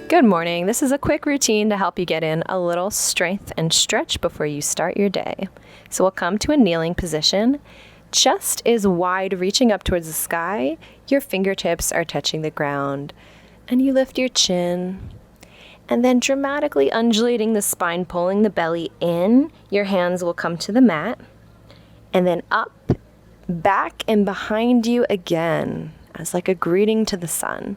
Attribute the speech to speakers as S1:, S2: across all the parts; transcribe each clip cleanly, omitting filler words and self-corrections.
S1: Good morning. This is a quick routine to help you get in a little strength and stretch before you start your day. So we'll come to a kneeling position. Chest is wide, reaching up towards the sky. Your fingertips are touching the ground. And you lift your chin. And then dramatically undulating the spine, pulling the belly in. Your hands will come to the mat. And then up, back, and behind you again, as like a greeting to the sun.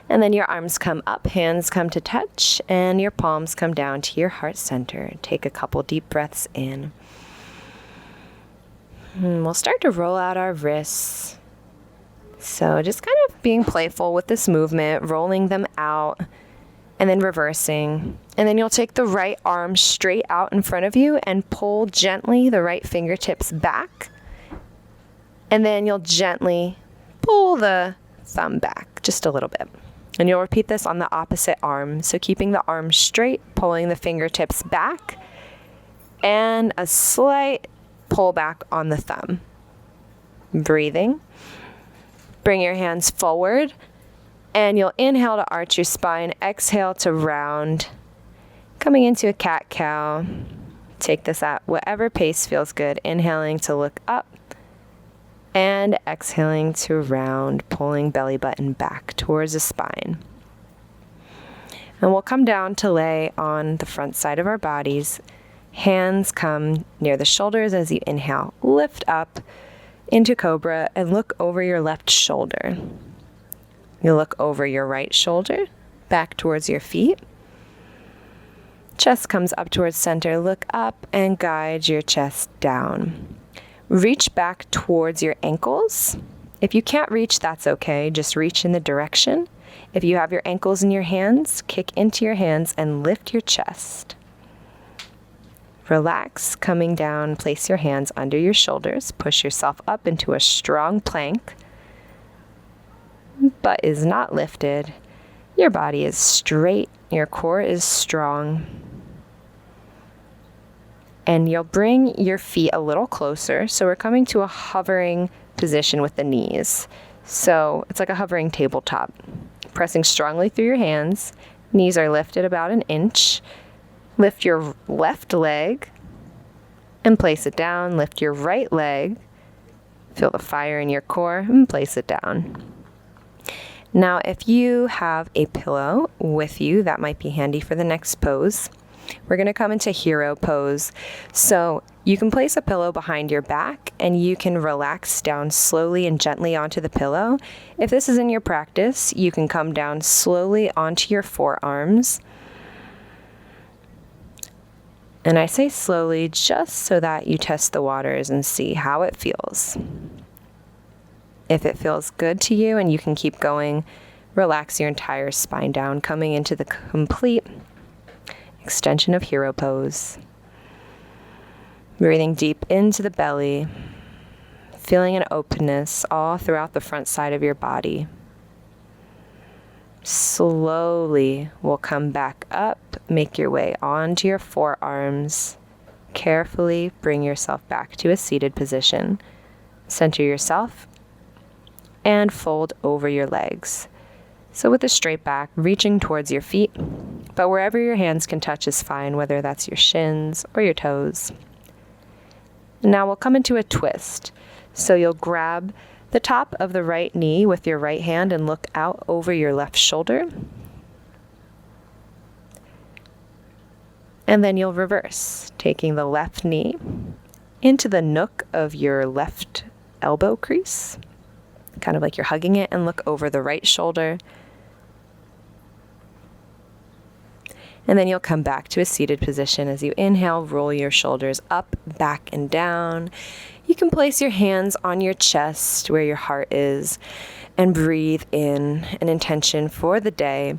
S1: And then your arms come up, hands come to touch, and your palms come down to your heart center. Take a couple deep breaths in. And we'll start to roll out our wrists. So just kind of being playful with this movement, rolling them out, and then reversing. And then you'll take the right arm straight out in front of you and pull gently the right fingertips back. And then you'll gently pull the thumb back just a little bit. And you'll repeat this on the opposite arm. So keeping the arm straight, pulling the fingertips back, and a slight pull back on the thumb. Breathing. Bring your hands forward, and you'll inhale to arch your spine, exhale to round. Coming into a cat-cow. Take this at whatever pace feels good. Inhaling to look up, and exhaling to round, pulling belly button back towards the spine. And we'll come down to lay on the front side of our bodies. Hands come near the shoulders as you inhale. Lift up into cobra and look over your left shoulder. You look over your right shoulder, back towards your feet. Chest comes up towards center. Look up and guide your chest down. Reach back towards your ankles. If you can't reach, that's okay. Just reach in the direction. If you have your ankles in your hands, kick into your hands and lift your chest. Relax, coming down, place your hands under your shoulders. Push yourself up into a strong plank. Butt is not lifted. Your body is straight. Your core is strong. And you'll bring your feet a little closer. So we're coming to a hovering position with the knees. So it's like a hovering tabletop. Pressing strongly through your hands. Knees are lifted about 1 inch. Lift your left leg and place it down. Lift your right leg. Feel the fire in your core and place it down. Now, if you have a pillow with you, that might be handy for the next pose. We're going to come into hero pose. So you can place a pillow behind your back and you can relax down slowly and gently onto the pillow. If this is in your practice, you can come down slowly onto your forearms. And I say slowly just so that you test the waters and see how it feels. If it feels good to you and you can keep going, relax your entire spine down, coming into the complete extension of hero pose. Breathing deep into the belly, feeling an openness all throughout the front side of your body. Slowly we'll come back up, make your way onto your forearms. Carefully bring yourself back to a seated position. Center yourself and fold over your legs. So with a straight back, reaching towards your feet, but wherever your hands can touch is fine, whether that's your shins or your toes. Now we'll come into a twist. So you'll grab the top of the right knee with your right hand and look out over your left shoulder. And then you'll reverse, taking the left knee into the nook of your left elbow crease, kind of like you're hugging it, and look over the right shoulder. And then you'll come back to a seated position. As you inhale, roll your shoulders up, back, and down. You can place your hands on your chest where your heart is and breathe in an intention for the day.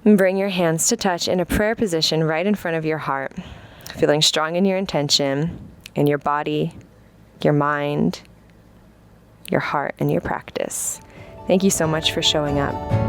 S1: And bring your hands to touch in a prayer position right in front of your heart, feeling strong in your intention, in your body, your mind, your heart, and your practice. Thank you so much for showing up.